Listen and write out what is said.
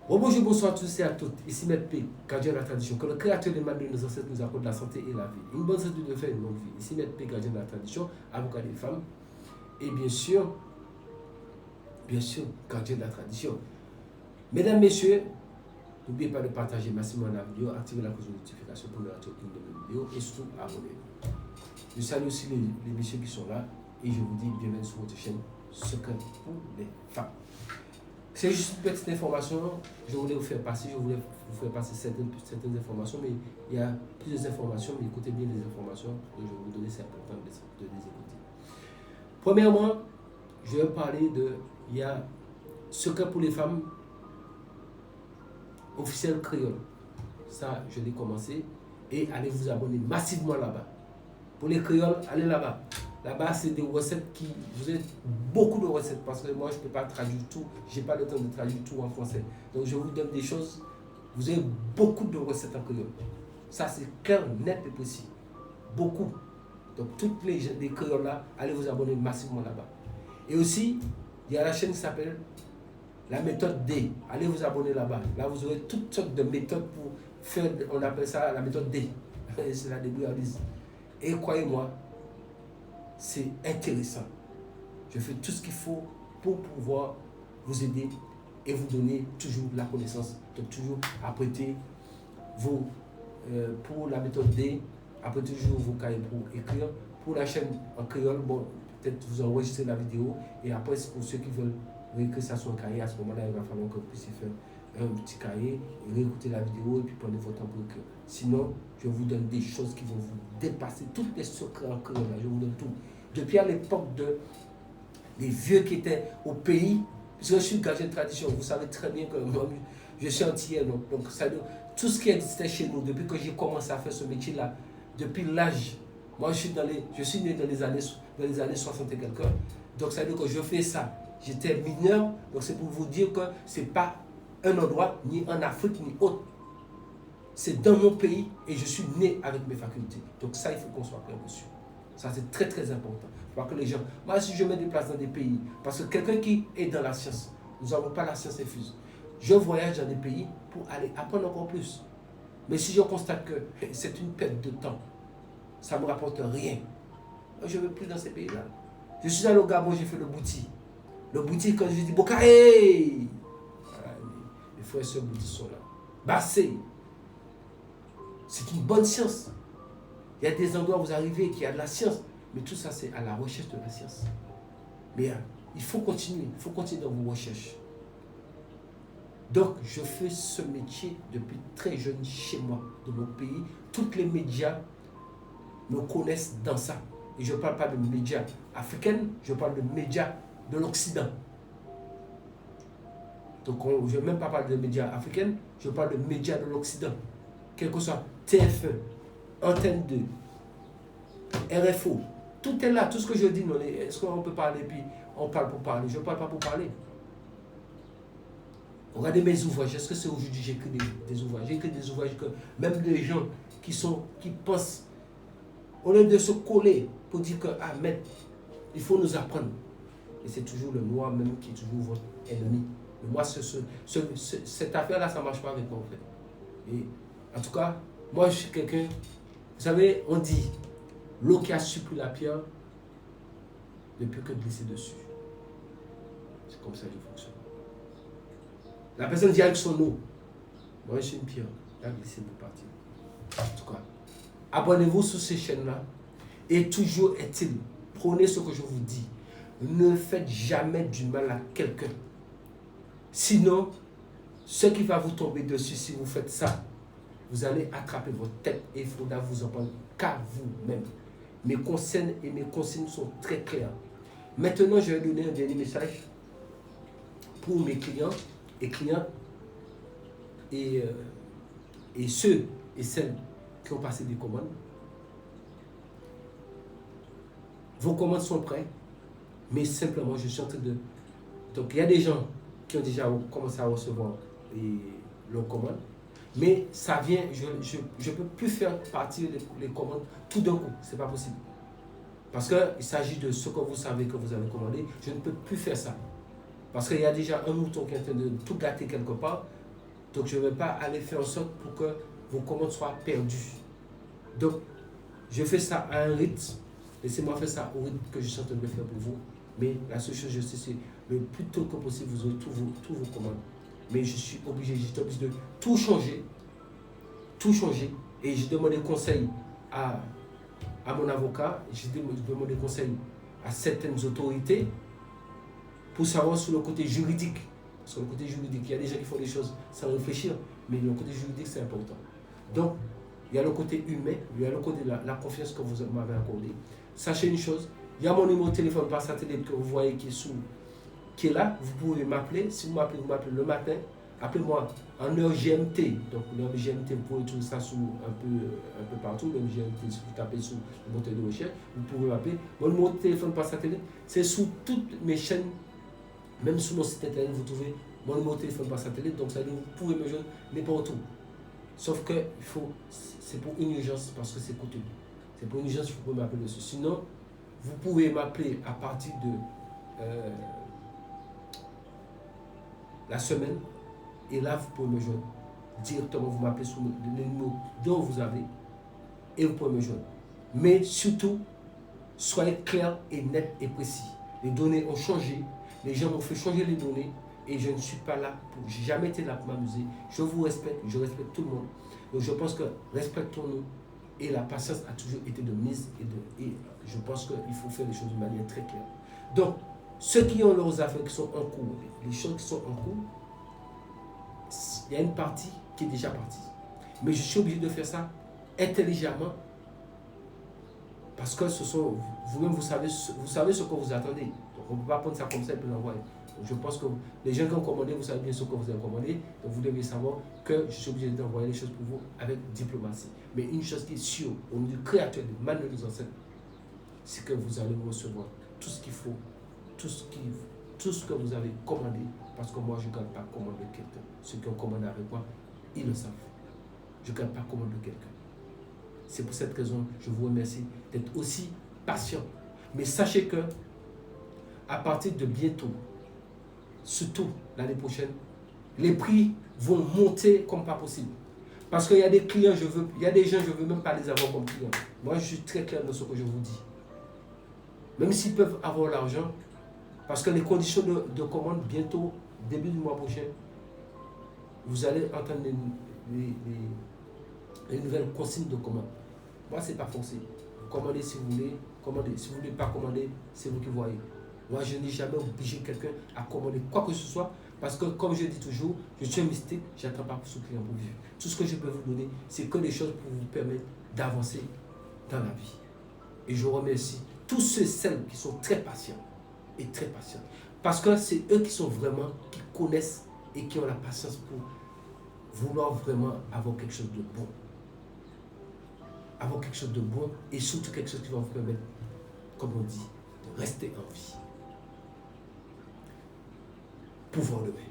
Bonjour, bonsoir à tous et à toutes. Ici Maître P, gardien de la tradition. Que le créateur des mains de nos ancêtres nous accorde la santé et la vie. Une bonne santé de faire une longue vie. Ici Maître P, gardien de la tradition, avocat des femmes. Et bien sûr, gardien de la tradition. Mesdames, messieurs, n'oubliez pas de partager massivement la vidéo, activer la cloche de notification pour ne rater aucune de mes vidéos et surtout abonnez-vous. Je salue aussi les messieurs qui sont là et je vous dis bienvenue sur votre chaîne Secret pour les femmes. C'est juste une petite information, je voulais vous faire passer certaines informations, mais il y a plusieurs informations, mais écoutez bien les informations que je vais vous donner, c'est important de les écouter. Premièrement, je vais parler il y a Secret pour les femmes officiel créole. Ça, je l'ai commencé et allez vous abonner massivement là-bas. Pour les créoles, allez là-bas. Là-bas, c'est des recettes qui... Vous avez beaucoup de recettes parce que moi, je ne peux pas traduire tout. Je n'ai pas le temps de traduire tout en français. Donc, je vous donne des choses. Vous avez beaucoup de recettes en créole. Ça, c'est clair, net et précis. Beaucoup. Donc, toutes les créoles là, allez vous abonner massivement là-bas. Et aussi, il y a la chaîne qui s'appelle la méthode D. Allez vous abonner là-bas. Là, vous aurez toutes sortes de méthodes pour faire, on appelle ça la méthode D. C'est la débrouillardise. Et croyez-moi, c'est intéressant. Je fais tout ce qu'il faut pour pouvoir vous aider et vous donner toujours la connaissance. Donc toujours apprêtez pour la méthode D, apprêtez toujours vos cahiers pour écrire. Pour la chaîne en créole, bon, peut-être vous enregistrez la vidéo et après pour ceux qui veulent réécrire ça sur un cahier, à ce moment-là, il va falloir que vous puissiez faire un petit cahier, et réécouter la vidéo et puis prenez votre temps pour écrire. Sinon, je vous donne des choses qui vont vous dépasser, toutes les secrets en créole, je vous donne tout. Depuis à l'époque des vieux qui étaient au pays, puisque je suis gardien de tradition, vous savez très bien que moi, je suis antillais, donc ça, tout ce qui existait chez nous, depuis que j'ai commencé à faire ce métier-là, depuis l'âge, moi je suis né dans les années 60 et quelques, donc ça veut dire que je fais ça. J'étais mineur, donc c'est pour vous dire que ce n'est pas un endroit, ni en Afrique, ni autre. C'est dans mon pays et je suis né avec mes facultés. Donc ça, il faut qu'on soit clair dessus. Ça, c'est très très important. Il faut pas que les gens... Moi, si je me déplace dans des pays, parce que quelqu'un qui est dans la science, nous n'avons pas la science infuse. Je voyage dans des pays pour aller apprendre encore plus. Mais si je constate que c'est une perte de temps, ça ne me rapporte rien, je ne veux plus dans ces pays-là. Je suis allé au Gabon, j'ai fait le bouti. Le bouti, quand je dis Bokaé, les frères et sœurs bouddhistes sont là. Bassé. C'est une bonne science. Il y a des endroits où vous arrivez qui a de la science, mais tout ça c'est à la recherche de la science. Mais il faut continuer dans vos recherches. Donc je fais ce métier depuis très jeune chez moi, dans mon pays. Tous les médias me connaissent dans ça. Et je ne parle pas de médias africains, je parle de médias de l'Occident. Donc je ne vais même pas parler de médias africains, je parle de médias de l'Occident. Quel que soit TF1, Antenne 2, RFO, tout est là, tout ce que je dis, est-ce qu'on peut parler puis on parle pour parler? Je ne parle pas pour parler. Regardez mes ouvrages, est-ce que c'est aujourd'hui que j'écris des ouvrages? J'écris des ouvrages que même des gens qui pensent, au lieu de se coller pour dire que, ah, mais il faut nous apprendre. Et c'est toujours le moi même qui est toujours votre ennemi. Mais moi, cette affaire-là, ça ne marche pas avec moi, en fait. Et en tout cas, moi, je suis quelqu'un... Vous savez, on dit, l'eau qui a supplie la pierre ne peut que glisser dessus. C'est comme ça que je fonctionne. La personne dit avec son eau, moi, je suis une pierre. Elle a glissé pour partir. En tout cas, abonnez-vous sur ces chaînes-là. Et toujours est-il, prenez ce que je vous dis. Ne faites jamais du mal à quelqu'un. Sinon, ce qui va vous tomber dessus, si vous faites ça, vous allez attraper votre tête et il faudra vous en prendre qu'à vous-même. Mes conseils et mes consignes sont très clairs. Maintenant, je vais donner un dernier message pour mes clients et clientes et ceux et celles qui ont passé des commandes. Vos commandes sont prêtes, mais simplement, je suis en train de... Donc, il y a des gens qui ont déjà commencé à recevoir leurs commandes. Mais ça vient, je ne peux plus faire partir les commandes tout d'un coup, ce n'est pas possible. Parce qu'il s'agit de ce que vous savez que vous avez commandé, je ne peux plus faire ça. Parce qu'il y a déjà un mouton qui est en train de tout gâter quelque part, Donc, je ne vais pas aller faire en sorte pour que vos commandes soient perdues. Donc, je fais ça à un rythme. Laissez-moi faire ça au rythme que je suis en train de faire pour vous. Mais la seule chose que je sais, c'est le plus tôt que possible, vous aurez tous vos commandes. Mais j'étais obligé de tout changer. Tout changer. Et j'ai demandé conseil à mon avocat. J'ai demandé conseil à certaines autorités pour savoir sur le côté juridique. Sur le côté juridique, il y a des gens qui font des choses sans réfléchir, mais le côté juridique, c'est important. Donc, il y a le côté humain, il y a le côté de la confiance que vous m'avez accordée. Sachez une chose, il y a mon numéro de téléphone par satellite que vous voyez qui est là. Vous pouvez m'appeler. Si vous m'appelez le matin. Appelez-moi en heure GMT. Donc, l'heure GMT, vous pouvez trouver ça un peu partout. Même GMT, si vous tapez sur le moteur de recherche, vous pouvez m'appeler. Mon numéro de téléphone par satellite, c'est sous toutes mes chaînes. Même sur mon site internet, vous trouvez mon numéro de téléphone par satellite. Donc, ça veut dire que vous pouvez me joindre n'importe où. Sauf que c'est pour une urgence parce que c'est coûteux. C'est pour une urgence, vous pouvez m'appeler dessus. Sinon, vous pouvez m'appeler à partir de la semaine. Et là, vous pouvez me joindre directement. Vous m'appelez sur le numéro dont vous avez et vous pouvez me joindre. Mais surtout, soyez clair et net et précis. Les données ont changé. Les gens m'ont fait changer les données et je ne suis pas là pour. J'ai jamais été là pour m'amuser. Je vous respecte, je respecte tout le monde. Donc je pense que respectons-nous et la patience a toujours été de mise et je pense qu'il faut faire les choses de manière très claire. Donc, ceux qui ont leurs affaires qui sont en cours, les choses qui sont en cours, il y a une partie qui est déjà partie. Mais je suis obligé de faire ça intelligemment parce que ce sont vous-même, vous savez ce que vous attendez. Donc on ne peut pas prendre ça comme ça et puis l'envoyer. Donc je pense que les gens qui ont commandé, vous savez bien ce que vous avez commandé. Donc vous devez savoir que je suis obligé d'envoyer les choses pour vous avec diplomatie. Mais une chose qui est sûre, au niveau du Créateur, de Manuel des ancêtres, c'est que vous allez recevoir tout ce qu'il faut, tout ce que vous avez commandé. Parce que moi, je ne garde pas commande de quelqu'un. Ceux qui ont commandé avec moi, ils le savent. Je ne garde pas commande de quelqu'un. C'est pour cette raison, je vous remercie d'être aussi patient. Mais sachez que, à partir de bientôt, surtout l'année prochaine, les prix vont monter comme pas possible. Parce qu'il y a des clients, il y a des gens, je ne veux même pas les avoir comme clients. Moi, je suis très clair dans ce que je vous dis. Même s'ils peuvent avoir l'argent, parce que les conditions de commande, bientôt, début du mois prochain, vous allez entendre les nouvelles consignes de commande. Moi, ce n'est pas forcé. Vous commandez si vous voulez, commandez. Si vous ne voulez pas commander, c'est vous qui voyez. Moi, je n'ai jamais obligé quelqu'un à commander quoi que ce soit, parce que, comme je dis toujours, je suis un mystique, je n'attends pas pour ce client pour vivre. Tout ce que je peux vous donner, c'est que des choses pour vous permettre d'avancer dans la vie. Et je remercie tous ceux et celles qui sont très patients. Et très patients. Parce que c'est eux qui sont vraiment, qui connaissent et qui ont la patience pour vouloir vraiment avoir quelque chose de bon. Avoir quelque chose de bon et surtout quelque chose qui va vous permettre, comme on dit, de rester en vie. Pouvoir lever.